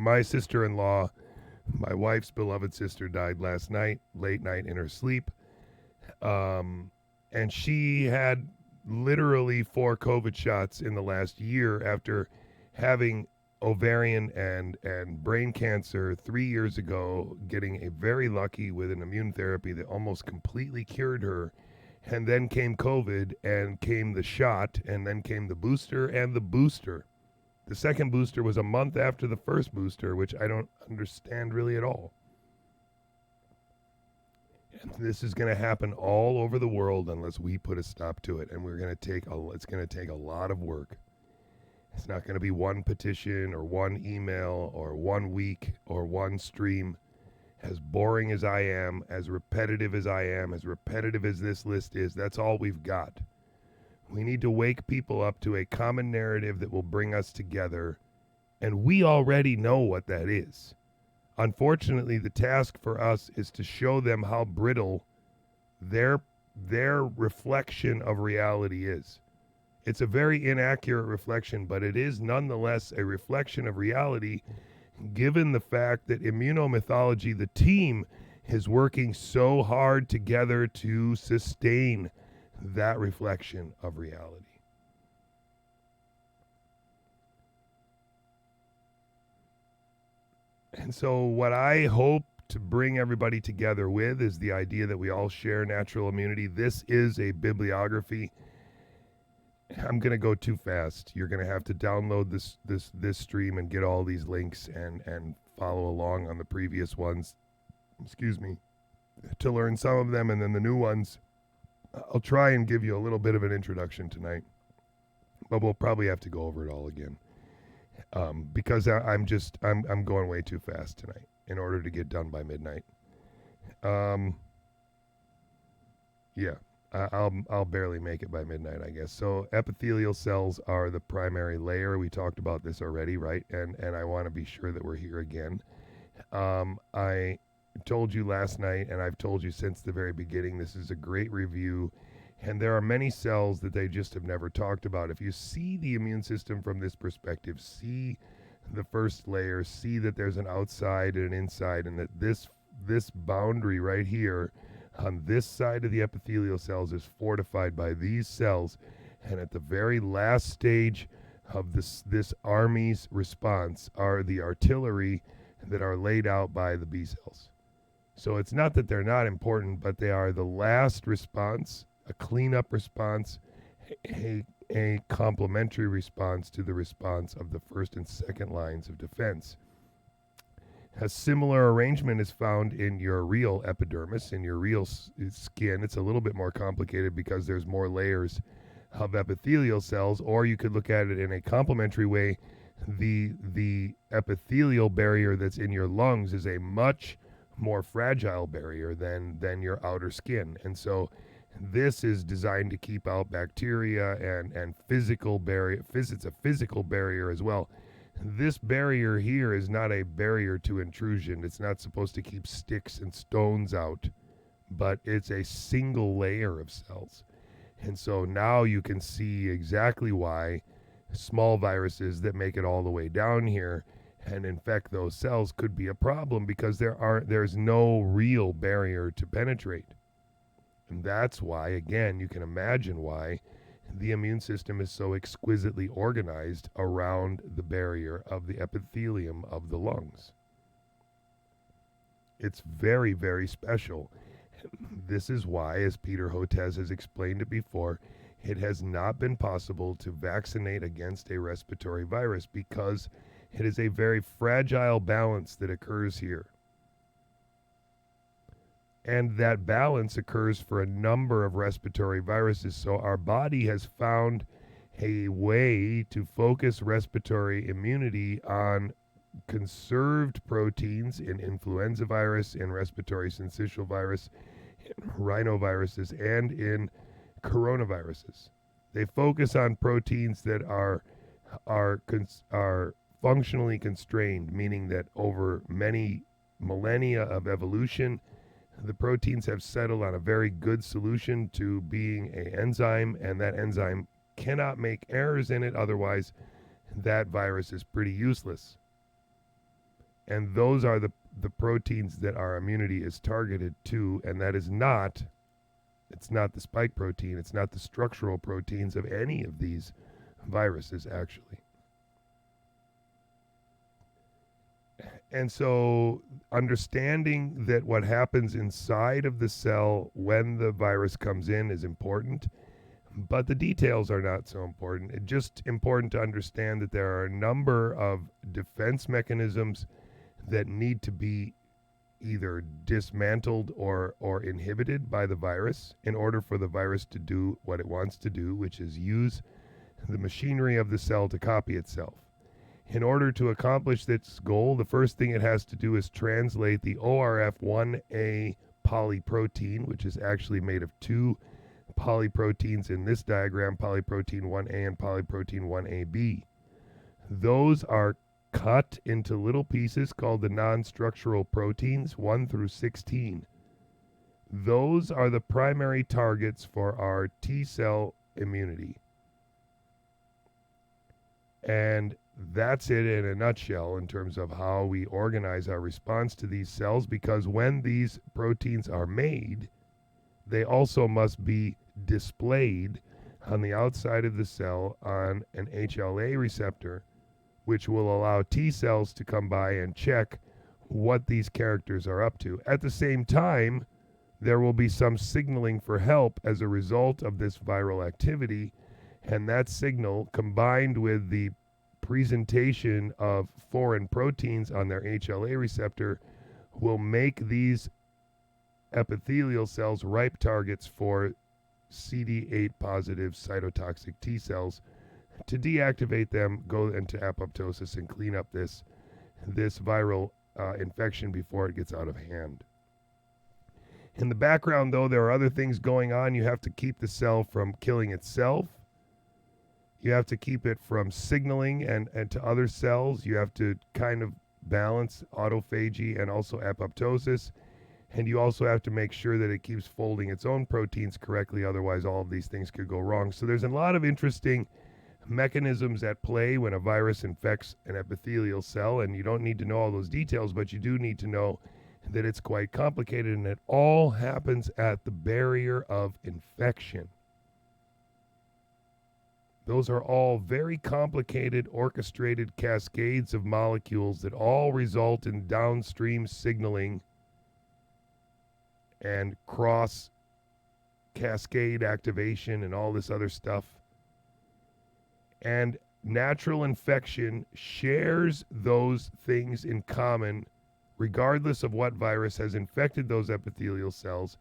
my sister-in-law, my wife's beloved sister, died last night, late night in her sleep. And she had literally 4 COVID shots in the last year after having ovarian and brain cancer 3 years ago, getting a very lucky with an immune therapy that almost completely cured her. And then came COVID and came the shot and then came the booster and the booster. The second booster was a month after the first booster, which I don't understand really at all. And this is going to happen all over the world unless we put a stop to it. And it's going to take a lot of work. It's not going to be one petition or one email or 1 week or one stream. As boring as I am, as repetitive as I am, as repetitive as this list is, that's all we've got. We need to wake people up to a common narrative that will bring us together, and we already know what that is. Unfortunately, the task for us is to show them how brittle their reflection of reality is. It's a very inaccurate reflection, but it is nonetheless a reflection of reality, given the fact that Immunomythology, the team, is working so hard together to sustain that reflection of reality. And so what I hope to bring everybody together with is the idea that we all share natural immunity. This is a bibliography. I'm going to go too fast. You're going to have to download this stream and get all these links and follow along on the previous ones, to learn some of them, and then the new ones. I'll try and give you a little bit of an introduction tonight, but we'll probably have to go over it all again, because I'm going way too fast tonight in order to get done by midnight. Yeah. I'll barely make it by midnight, I guess. So epithelial cells are the primary layer. We talked about this already, right? And I want to be sure that we're here again. I told you last night, and I've told you since the very beginning, this is a great review. And there are many cells that they just have never talked about. If you see the immune system from this perspective, see the first layer, see that there's an outside and an inside, and that this boundary right here on this side of the epithelial cells is fortified by these cells, and at the very last stage of this army's response are the artillery that are laid out by the B cells. So it's not that they're not important, but they are the last response, a cleanup response, a complementary response to the response of the first and second lines of defense. A similar arrangement is found in your real epidermis, in your real skin. It's a little bit more complicated because there's more layers of epithelial cells, or you could look at it in a complementary way. The epithelial barrier that's in your lungs is a much more fragile barrier than your outer skin. And so this is designed to keep out bacteria and physical barrier. It's a physical barrier as well. This barrier here is not a barrier to intrusion. It's not supposed to keep sticks and stones out, but it's a single layer of cells. And so now you can see exactly why small viruses that make it all the way down here and infect those cells could be a problem, because there's no real barrier to penetrate. And that's why, again, you can imagine why the immune system is so exquisitely organized around the barrier of the epithelium of the lungs. It's very, very special. This is why, as Peter Hotez has explained it before, it has not been possible to vaccinate against a respiratory virus, because it is a very fragile balance that occurs here. And that balance occurs for a number of respiratory viruses. So our body has found a way to focus respiratory immunity on conserved proteins in influenza virus, in respiratory syncytial virus, in rhinoviruses, and in coronaviruses. They focus on proteins that are functionally constrained, meaning that over many millennia of evolution, the proteins have settled on a very good solution to being an enzyme, and that enzyme cannot make errors in it. Otherwise, that virus is pretty useless. And those are the proteins that our immunity is targeted to, and that is not, it's not the spike protein, it's not the structural proteins of any of these viruses, actually. And so understanding that what happens inside of the cell when the virus comes in is important, but the details are not so important. It's just important to understand that there are a number of defense mechanisms that need to be either dismantled or inhibited by the virus in order for the virus to do what it wants to do, which is use the machinery of the cell to copy itself. In order to accomplish this goal, the first thing it has to do is translate the ORF1A polyprotein, which is actually made of two polyproteins in this diagram, polyprotein 1A and polyprotein 1AB. Those are cut into little pieces called the non-structural proteins 1 through 16. Those are the primary targets for our T cell immunity. And that's it in a nutshell in terms of how we organize our response to these cells, because when these proteins are made, they also must be displayed on the outside of the cell on an HLA receptor, which will allow T cells to come by and check what these characters are up to. At the same time, there will be some signaling for help as a result of this viral activity, and that signal, combined with the presentation of foreign proteins on their HLA receptor, will make these epithelial cells ripe targets for CD8 positive cytotoxic T cells to deactivate them, go into apoptosis, and clean up this viral infection before it gets out of hand. In the background, though, there are other things going on. You have to keep the cell from killing itself. You have to keep it from signaling and to other cells. You have to kind of balance autophagy and also apoptosis. And you also have to make sure that it keeps folding its own proteins correctly. Otherwise, all of these things could go wrong. So there's a lot of interesting mechanisms at play when a virus infects an epithelial cell. And you don't need to know all those details, but you do need to know that it's quite complicated, and it all happens at the barrier of infection. Those are all very complicated, orchestrated cascades of molecules that all result in downstream signaling and cross cascade activation and all this other stuff. And natural infection shares those things in common, regardless of what virus has infected those epithelial cells.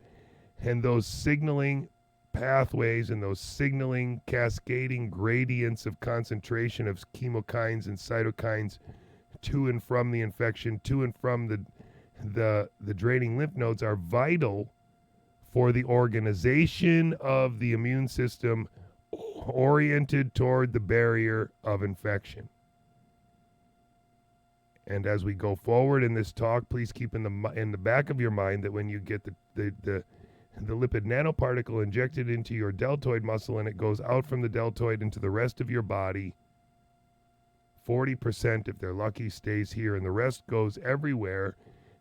And those signaling pathways and those signaling cascading gradients of concentration of chemokines and cytokines to and from the infection, to and from the draining lymph nodes, are vital for the organization of the immune system oriented toward the barrier of infection. And as we go forward in this talk, please keep in the back of your mind that when you get the lipid nanoparticle injected into your deltoid muscle and it goes out from the deltoid into the rest of your body, 40%, if they're lucky, stays here and the rest goes everywhere.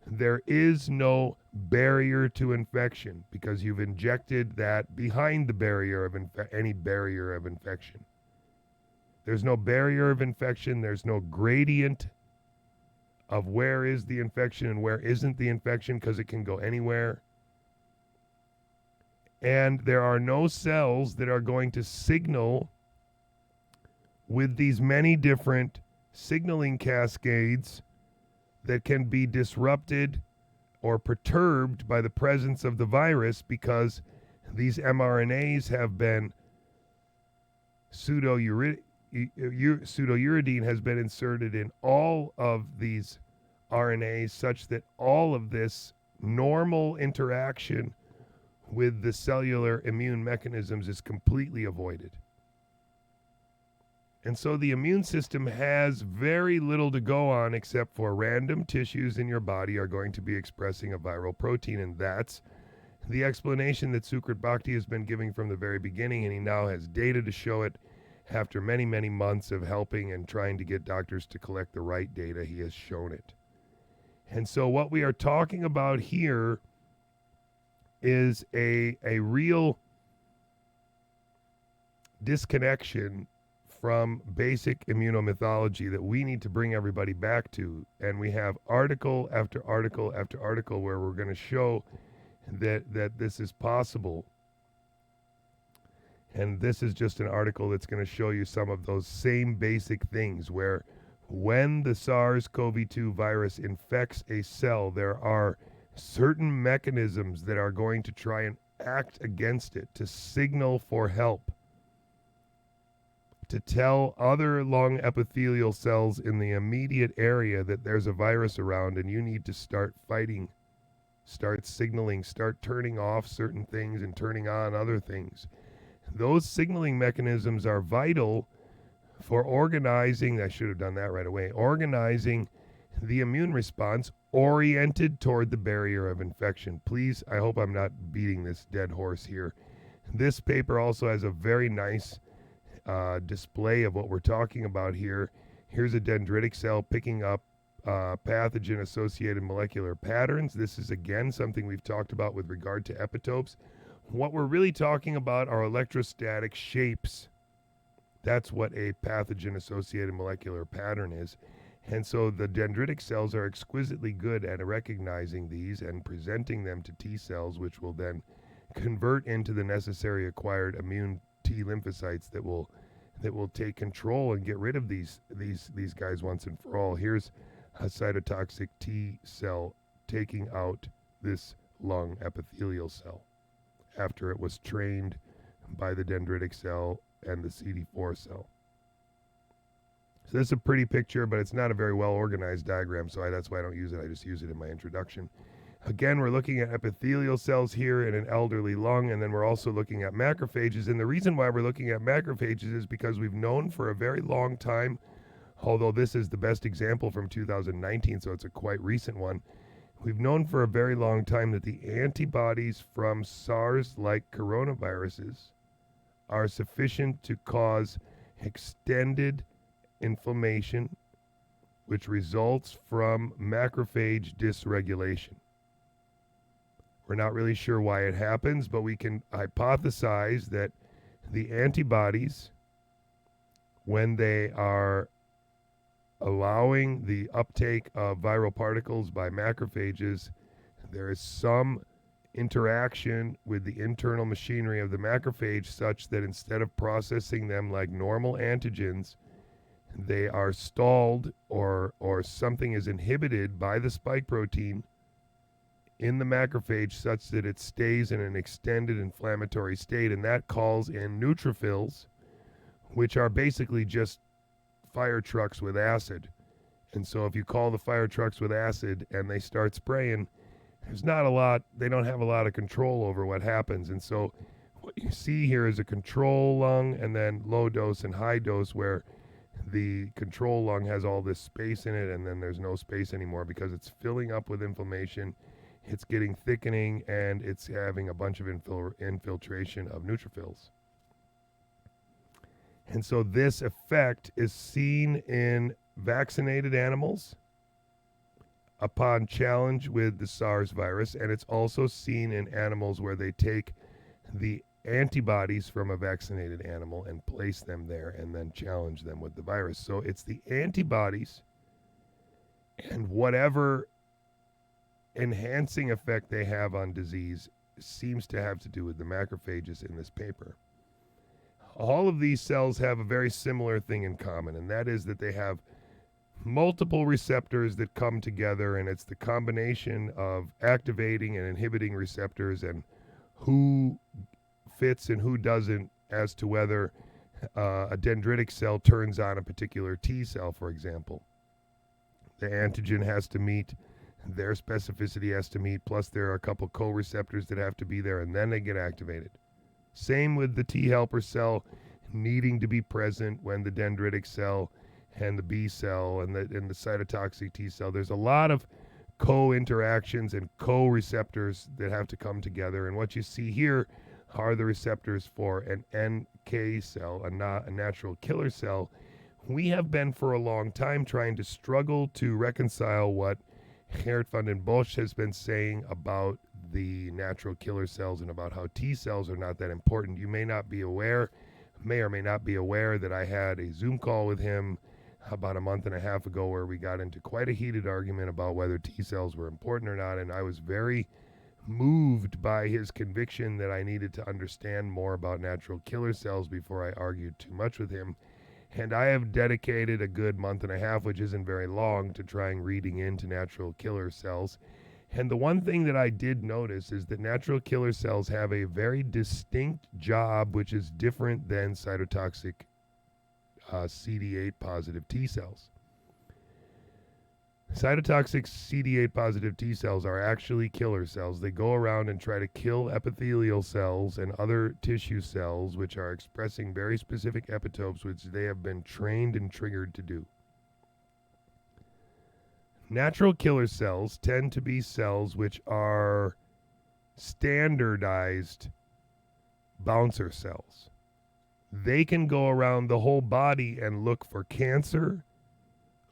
There is no barrier to infection because you've injected that behind the barrier of any barrier of infection. There's no barrier of infection. There's no gradient of where is the infection and where isn't the infection, because it can go anywhere. And there are no cells that are going to signal with these many different signaling cascades that can be disrupted or perturbed by the presence of the virus, because these mRNAs have been pseudouridine has been inserted in all of these RNAs, such that all of this normal interaction with the cellular immune mechanisms is completely avoided. And so the immune system has very little to go on except for random tissues in your body are going to be expressing a viral protein, and that's the explanation that Sukrit Bhakti has been giving from the very beginning, and he now has data to show it. After many, many months of helping and trying to get doctors to collect the right data, he has shown it. And so what we are talking about here is a real disconnection from basic immunomythology that we need to bring everybody back to. And we have article after article after article where we're going to show that this is possible. And this is just an article that's going to show you some of those same basic things where when the SARS-CoV-2 virus infects a cell, there are certain mechanisms that are going to try and act against it to signal for help, to tell other lung epithelial cells in the immediate area that there's a virus around and you need to start fighting, start signaling, start turning off certain things and turning on other things. Those signaling mechanisms are vital for organizing, I should have done that right away, organizing the immune response oriented toward the barrier of infection. Please, I hope I'm not beating this dead horse here. This paper also has a very nice display of what we're talking about here. Here's a dendritic cell picking up pathogen-associated molecular patterns. This is, again, something we've talked about with regard to epitopes. What we're really talking about are electrostatic shapes. That's what a pathogen-associated molecular pattern is. And so the dendritic cells are exquisitely good at recognizing these and presenting them to T cells, which will then convert into the necessary acquired immune T lymphocytes that will take control and get rid of these guys once and for all. Here's a cytotoxic T cell taking out this lung epithelial cell after it was trained by the dendritic cell and the CD4 cell. So this is a pretty picture, but it's not a very well organized diagram, so that's why I don't use it. I just use it in my introduction. Again, we're looking at epithelial cells here in an elderly lung, and then we're also looking at macrophages. And the reason why we're looking at macrophages is because we've known for a very long time, although this is the best example from 2019, so it's a quite recent one, we've known for a very long time that the antibodies from SARS-like coronaviruses are sufficient to cause extended inflammation, which results from macrophage dysregulation. We're not really sure why it happens, but we can hypothesize that the antibodies, when they are allowing the uptake of viral particles by macrophages, there is some interaction with the internal machinery of the macrophage such that instead of processing them like normal antigens, they are stalled or something is inhibited by the spike protein in the macrophage such that it stays in an extended inflammatory state, and that calls in neutrophils, which are basically just fire trucks with acid. And so if you call the fire trucks with acid and they start spraying, there's not a lot, they don't have a lot of control over what happens. And so what you see here is a control lung and then low dose and high dose, where the control lung has all this space in it and then there's no space anymore because it's filling up with inflammation, it's getting thickening, and it's having a bunch of infiltration of neutrophils. And so this effect is seen in vaccinated animals upon challenge with the SARS virus, and it's also seen in animals where they take the antibodies from a vaccinated animal and place them there and then challenge them with the virus. So it's the antibodies and whatever enhancing effect they have on disease seems to have to do with the macrophages in this paper. All of these cells have a very similar thing in common, and that is that they have multiple receptors that come together, and it's the combination of activating and inhibiting receptors and who fits and who doesn't as to whether a dendritic cell turns on a particular T cell, for example. The antigen has to meet, their specificity has to meet, plus there are a couple co-receptors that have to be there, and then they get activated. Same with the T helper cell needing to be present when the dendritic cell and the B cell and the cytotoxic T cell. There's a lot of co-interactions and co-receptors that have to come together. And what you see here are the receptors for an NK cell, a natural killer cell. We have been for a long time trying to struggle to reconcile what Geert van den Bosch has been saying about the natural killer cells and about how T cells are not that important. You may or may not be aware that I had a Zoom call with him about a month and a half ago where we got into quite a heated argument about whether T cells were important or not, and I was very moved by his conviction that I needed to understand more about natural killer cells before I argued too much with him. And I have dedicated a good month and a half, which isn't very long, to trying reading into natural killer cells. And the one thing that I did notice is that natural killer cells have a very distinct job, which is different than cytotoxic CD8 positive T cells. Cytotoxic CD8 positive T cells are actually killer cells. They go around and try to kill epithelial cells and other tissue cells which are expressing very specific epitopes which they have been trained and triggered to do. Natural killer cells tend to be cells which are standardized bouncer cells. They can go around the whole body and look for cancer,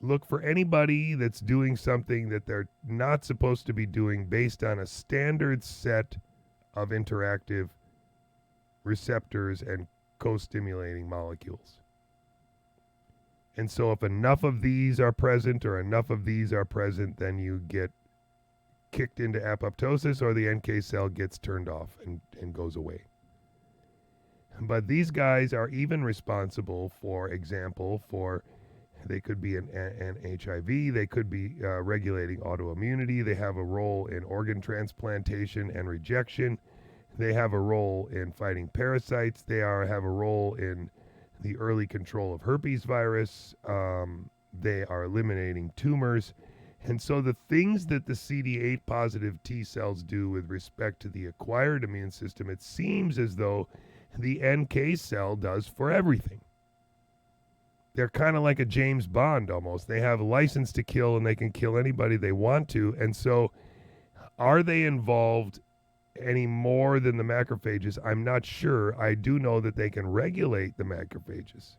look for anybody that's doing something that they're not supposed to be doing based on a standard set of interactive receptors and co-stimulating molecules. And so if enough of these are present then you get kicked into apoptosis or the NK cell gets turned off and goes away. But these guys are even responsible, for example, they could be an HIV, they could be regulating autoimmunity, they have a role in organ transplantation and rejection, they have a role in fighting parasites, they have a role in the early control of herpes virus, they are eliminating tumors. And so the things that the CD8 positive T cells do with respect to the acquired immune system, it seems as though the NK cell does for everything. They're kind of like a James Bond almost. They have a license to kill and they can kill anybody they want to. And so are they involved any more than the macrophages? I'm not sure. I do know that they can regulate the macrophages.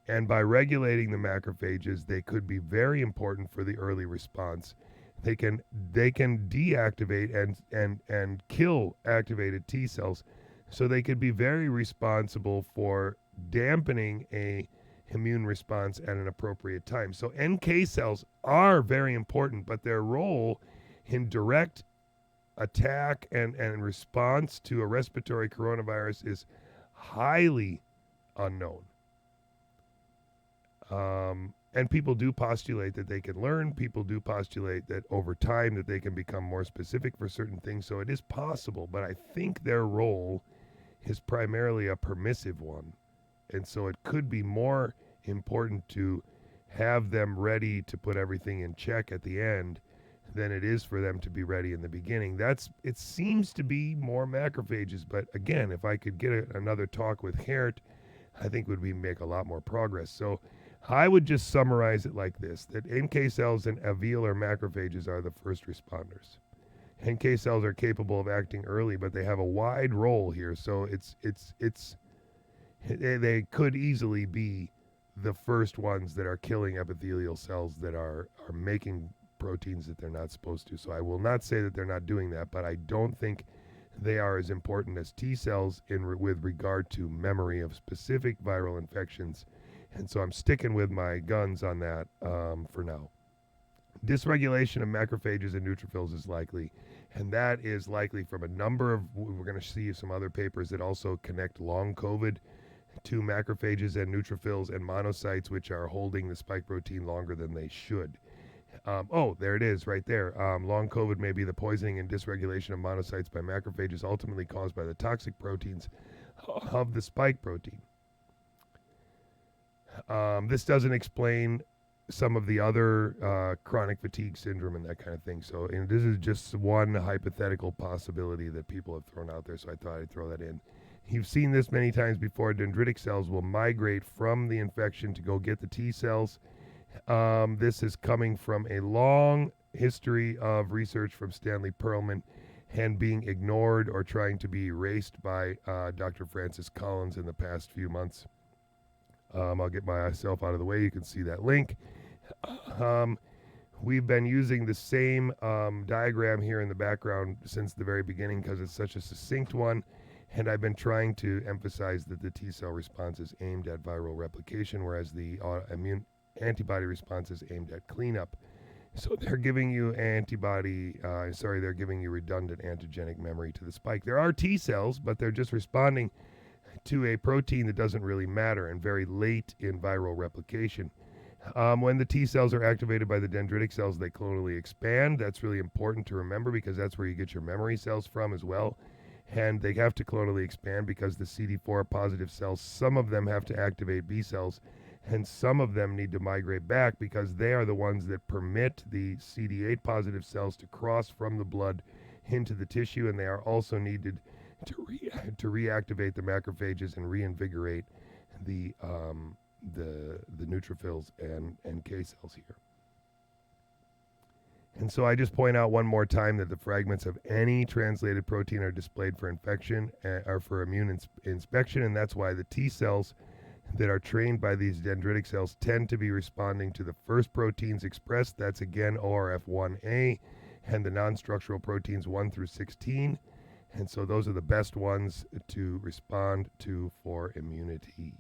And by regulating the macrophages, they could be very important for the early response. They can deactivate and kill activated T cells. So they could be very responsible for dampening a immune response at an appropriate time. So NK cells are very important, but their role in direct attack and response to a respiratory coronavirus is highly unknown. And people do postulate that they can learn. People do postulate that over time that they can become more specific for certain things. So it is possible, but I think their role is primarily a permissive one. And so it could be more important to have them ready to put everything in check at the end than it is for them to be ready in the beginning. It seems to be more macrophages, but again, if I could get another talk with Geert, I think would make a lot more progress. So I would just summarize it like this, that NK cells and alveolar macrophages are the first responders. NK cells are capable of acting early, but they have a wide role here. So they could easily be the first ones that are killing epithelial cells that are making proteins that they're not supposed to. So I will not say that they're not doing that, but I don't think they are as important as T cells with regard to memory of specific viral infections. And so I'm sticking with my guns on that for now. Dysregulation of macrophages and neutrophils is likely, and that is likely from a number of, we're going to see some other papers that also connect long COVID to macrophages and neutrophils and monocytes, which are holding the spike protein longer than they should. There it is right there. Long COVID may be the poisoning and dysregulation of monocytes by macrophages ultimately caused by the toxic proteins of the spike protein. This doesn't explain some of the other chronic fatigue syndrome and that kind of thing. So this is just one hypothetical possibility that people have thrown out there, so I thought I'd throw that in. You've seen this many times before. Dendritic cells will migrate from the infection to go get the T cells. This is coming from a long history of research from Stanley Perlman and being ignored or trying to be erased by Dr. Francis Collins in the past few months. I'll get myself out of the way. You can see that link. We've been using the same diagram here in the background since the very beginning because it's such a succinct one. And I've been trying to emphasize that the T cell response is aimed at viral replication, whereas the immune antibody response is aimed at cleanup. So they're giving you they're giving you redundant antigenic memory to the spike. There are T cells, but they're just responding to a protein that doesn't really matter and very late in viral replication. When the T cells are activated by the dendritic cells, they clonally expand. That's really important to remember because that's where you get your memory cells from as well. And they have to clonally expand because the CD4 positive cells, some of them have to activate B cells, and some of them need to migrate back because they are the ones that permit the CD8 positive cells to cross from the blood into the tissue, and they are also needed to reactivate the macrophages and reinvigorate the neutrophils and NK cells here. And so I just point out one more time that the fragments of any translated protein are displayed for infection or for immune inspection, and that's why the T cells that are trained by these dendritic cells tend to be responding to the first proteins expressed. That's again ORF1A, and the non-structural proteins 1 through 16. And so those are the best ones to respond to for immunity.